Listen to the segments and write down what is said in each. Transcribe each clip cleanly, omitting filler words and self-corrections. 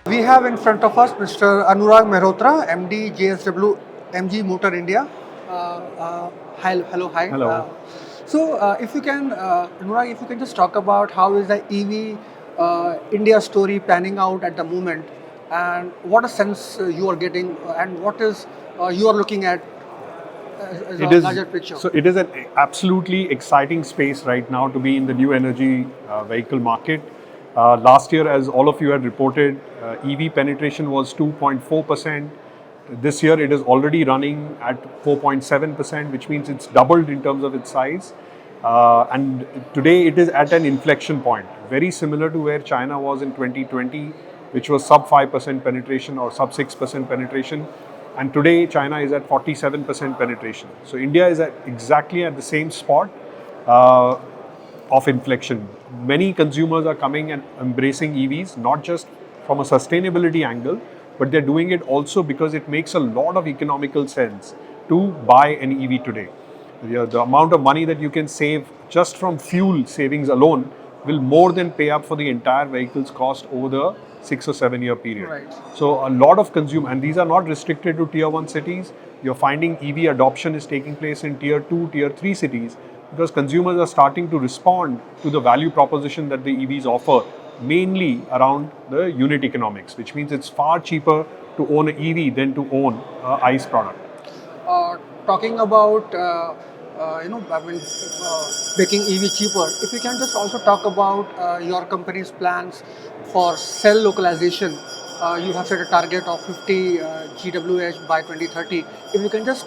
We have in front of us Mr. Anurag Mehrotra, MD, JSW MG Motor India. Hello, hi. Hello. If you can, Anurag, if you can just talk about how is the EV India story panning out at the moment, and what a sense you are getting, and what is you are looking at as a larger picture. So it is an absolutely exciting space right now to be in the new energy vehicle market. Last year, as all of you had reported, EV penetration was 2.4%. This year, it is already running at 4.7%, which means it's doubled in terms of its size. And today, it is at an inflection point, very similar to where China was in 2020, which was sub 5% penetration or sub 6% penetration. And today, China is at 47% penetration. So India is exactly at the same spot of inflection. Many consumers are coming and embracing EVs, not just from a sustainability angle, but they're doing it also because it makes a lot of economical sense to buy an EV today. The amount of money that you can save just from fuel savings alone will more than pay up for the entire vehicle's cost over the 6 or 7 year period. Right. So a lot of and these are not restricted to tier 1 cities. You're finding EV adoption is taking place in tier 2, tier 3 cities because consumers are starting to respond to the value proposition that the EVs offer, mainly around the unit economics, which means it's far cheaper to own an EV than to own an ICE product. Talking about making EV cheaper, if you can just also talk about your company's plans for cell localization. You have set a target of 50 GWh by 2030. If you can just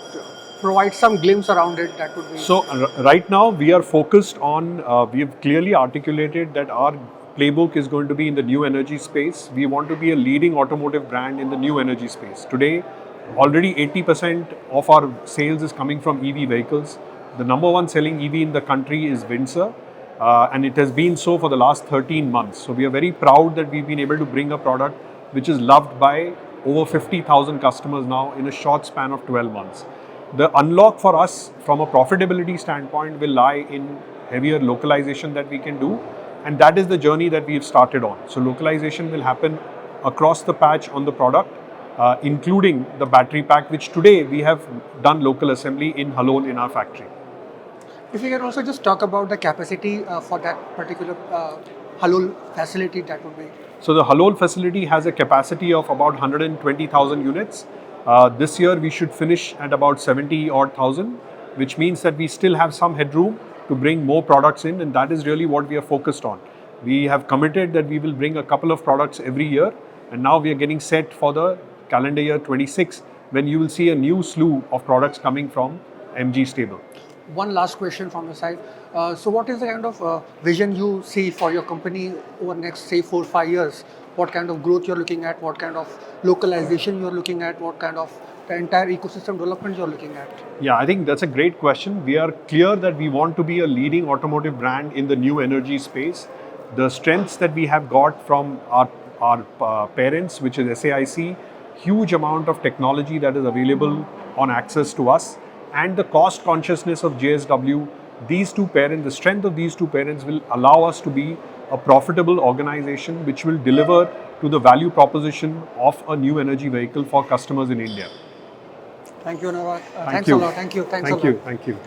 provide some glimpse around it, that would be... So right now we are focused on, we have clearly articulated that our playbook is going to be in the new energy space. We want to be a leading automotive brand in the new energy space. Today, already 80% of our sales is coming from EV vehicles. The number one selling EV in the country is Windsor, and it has been so for the last 13 months. So we are very proud that we've been able to bring a product which is loved by over 50,000 customers now in a short span of 12 months. The unlock for us from a profitability standpoint will lie in heavier localization that we can do, and that is the journey that we've started on. So localization will happen across the patch on the product, including the battery pack, which today we have done local assembly in Halol in our factory. If you can also just talk about the capacity for that particular Halol facility, that would be... So the Halol facility has a capacity of about 120,000 units. This year we should finish at about 70,000, which means that we still have some headroom to bring more products in, and that is really what we are focused on. We have committed that we will bring a couple of products every year, and now we are getting set for the calendar year 26, when you will see a new slew of products coming from MG stable. One last question from your side. So what is the kind of vision you see for your company over next, say, 4 or 5 years? What kind of growth you're looking at? What kind of localization you're looking at? What kind of the entire ecosystem development you're looking at? Yeah, I think that's a great question. We are clear that we want to be a leading automotive brand in the new energy space. The strengths that we have got from our parents, which is SAIC, huge amount of technology that is available on access to us, and the cost consciousness of JSW, these two parents, the strength of these two parents will allow us to be a profitable organization which will deliver to the value proposition of a new energy vehicle for customers in India. Thank you, Anurag. Thank Thanks you. a lot. Thank you. Thanks a lot. Thank you.